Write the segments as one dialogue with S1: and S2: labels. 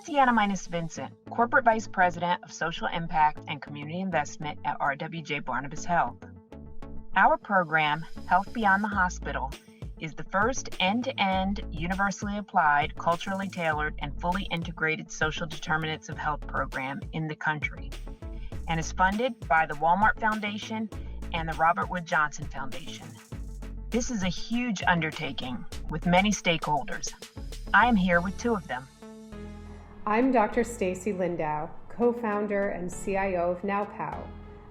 S1: Sienna Minus Vincent, Corporate Vice President of Social Impact and Community Investment at RWJ Barnabas Health. Our program, Health Beyond the Hospital, is the first end-to-end, universally applied, culturally tailored, and fully integrated social determinants of health program in the country, and is funded by the Walmart Foundation and the Robert Wood Johnson Foundation. This is a huge undertaking with many stakeholders. I am here with two of them.
S2: I'm Dr. Stacy Lindau, co-founder and CIO of NowPow,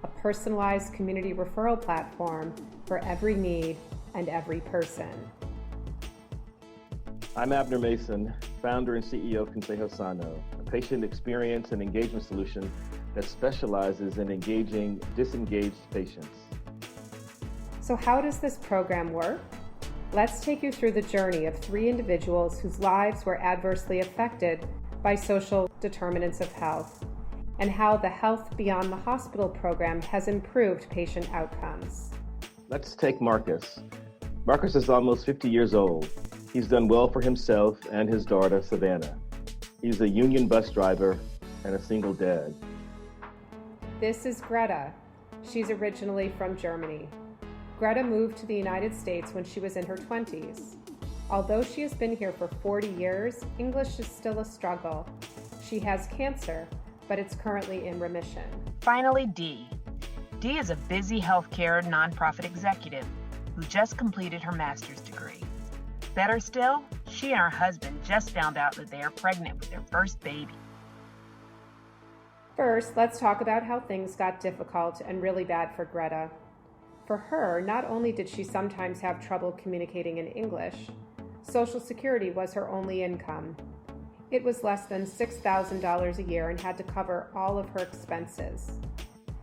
S2: a personalized community referral platform for every need and every person.
S3: I'm Abner Mason, founder and CEO of Consejo Sano, a patient experience and engagement solution that specializes in engaging disengaged patients.
S2: So how does this program work? Let's take you through the journey of three individuals whose lives were adversely affected by social determinants of health, and how the Health Beyond the Hospital program has improved patient outcomes.
S3: Let's take Marcus. Marcus is almost 50 years old. He's done well for himself and his daughter, Savannah. He's a union bus driver and a single dad.
S2: This is Greta. She's originally from Germany. Greta moved to the United States when she was in her 20s. Although she has been here for 40 years, English is still a struggle. She has cancer, but it's currently in remission.
S1: Finally, Dee. Dee is a busy healthcare nonprofit executive who just completed her master's degree. Better still, she and her husband just found out that they are pregnant with their first baby.
S2: First, let's talk about how things got difficult and really bad for Greta. For her, not only did she sometimes have trouble communicating in English, Social Security was her only income. It was less than $6,000 a year and had to cover all of her expenses.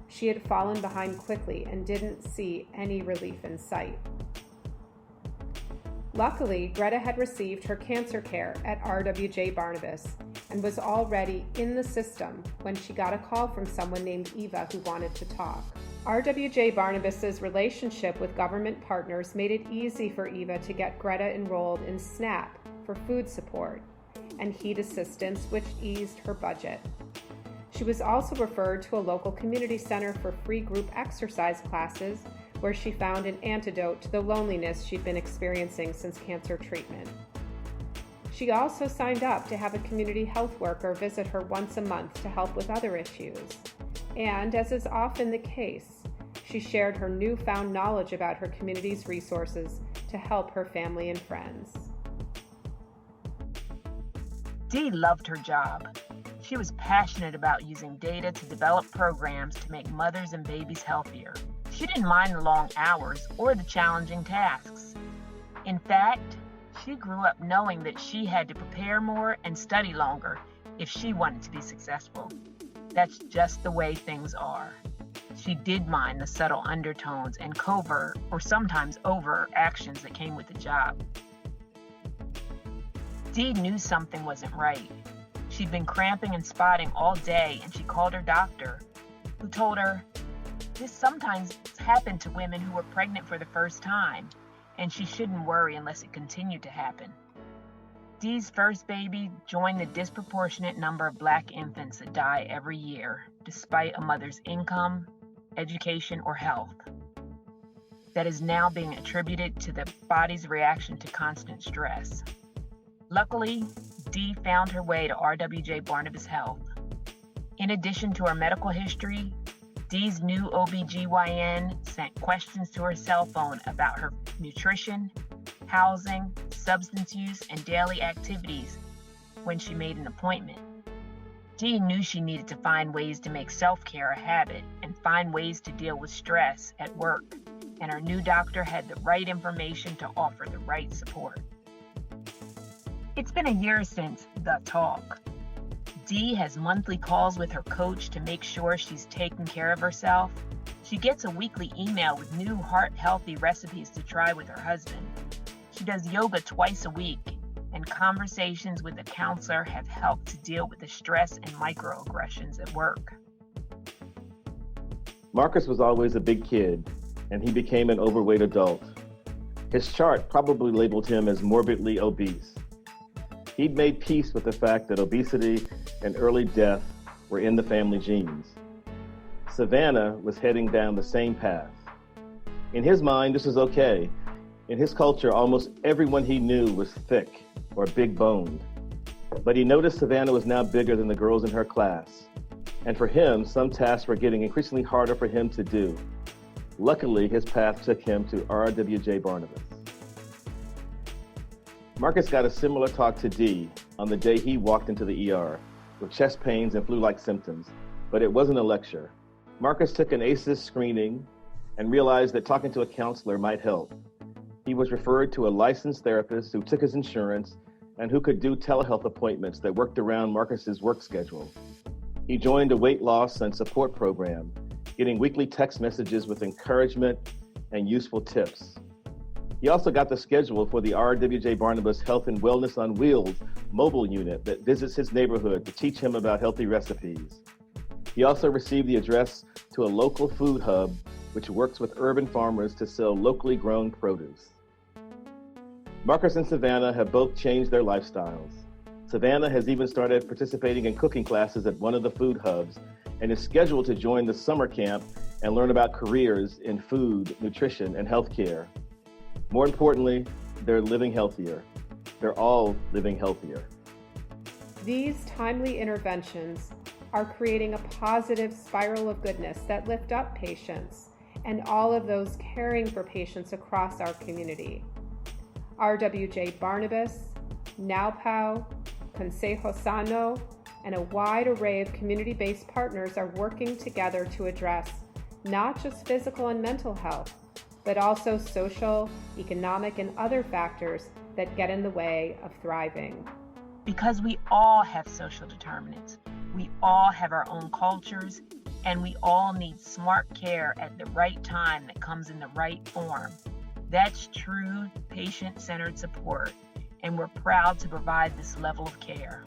S2: She had fallen behind quickly and didn't see any relief in sight. Luckily, Greta had received her cancer care at RWJ Barnabas and was already in the system when she got a call from someone named Eva who wanted to talk. RWJ Barnabas's relationship with government partners made it easy for Eva to get Greta enrolled in SNAP for food support and heat assistance, which eased her budget. She was also referred to a local community center for free group exercise classes, where she found an antidote to the loneliness she'd been experiencing since cancer treatment. She also signed up to have a community health worker visit her once a month to help with other issues. And, as is often the case, she shared her newfound knowledge about her community's resources to help her family and friends.
S1: Dee loved her job. She was passionate about using data to develop programs to make mothers and babies healthier. She didn't mind the long hours or the challenging tasks. In fact, she grew up knowing that she had to prepare more and study longer if she wanted to be successful. That's just the way things are. She did mind the subtle undertones and covert or sometimes overt actions that came with the job. Dee knew something wasn't right. She'd been cramping and spotting all day, and she called her doctor, who told her this sometimes happened to women who were pregnant for the first time, and she shouldn't worry unless it continued to happen. Dee's first baby joined the disproportionate number of Black infants that die every year, despite a mother's income, education, or health. That is now being attributed to the body's reaction to constant stress. Luckily, Dee found her way to RWJ Barnabas Health. In addition to her medical history, Dee's new OBGYN sent questions to her cell phone about her nutrition, housing, substance use, and daily activities when she made an appointment. Dee knew she needed to find ways to make self-care a habit and find ways to deal with stress at work, and her new doctor had the right information to offer the right support. It's been a year since the talk. Dee has monthly calls with her coach to make sure she's taking care of herself. She gets a weekly email with new heart-healthy recipes to try with her husband. She does yoga twice a week, and conversations with a counselor have helped to deal with the stress and microaggressions at work.
S3: Marcus was always a big kid, and he became an overweight adult. His chart probably labeled him as morbidly obese. He'd made peace with the fact that obesity and early death were in the family genes. Savannah was heading down the same path. In his mind, this was okay. In his culture, almost everyone he knew was thick or big-boned. But he noticed Savannah was now bigger than the girls in her class. And for him, some tasks were getting increasingly harder for him to do. Luckily, his path took him to RWJ Barnabas. Marcus got a similar talk to Dee on the day he walked into the ER with chest pains and flu-like symptoms, but it wasn't a lecture. Marcus took an ACEs screening and realized that talking to a counselor might help. He was referred to a licensed therapist who took his insurance and who could do telehealth appointments that worked around Marcus's work schedule. He joined a weight loss and support program, getting weekly text messages with encouragement and useful tips. He also got the schedule for the RWJ Barnabas Health and Wellness on Wheels mobile unit that visits his neighborhood to teach him about healthy recipes. He also received the address to a local food hub, which works with urban farmers to sell locally grown produce. Marcus and Savannah have both changed their lifestyles. Savannah has even started participating in cooking classes at one of the food hubs and is scheduled to join the summer camp and learn about careers in food, nutrition, and healthcare. More importantly, they're living healthier. They're all living healthier.
S2: These timely interventions are creating a positive spiral of goodness that lift up patients and all of those caring for patients across our community. RWJ Barnabas, NowPow, Consejo Sano, and a wide array of community-based partners are working together to address not just physical and mental health, but also social, economic, and other factors that get in the way of thriving.
S1: Because we all have social determinants, we all have our own cultures, and we all need smart care at the right time that comes in the right form. That's true patient-centered support, and we're proud to provide this level of care.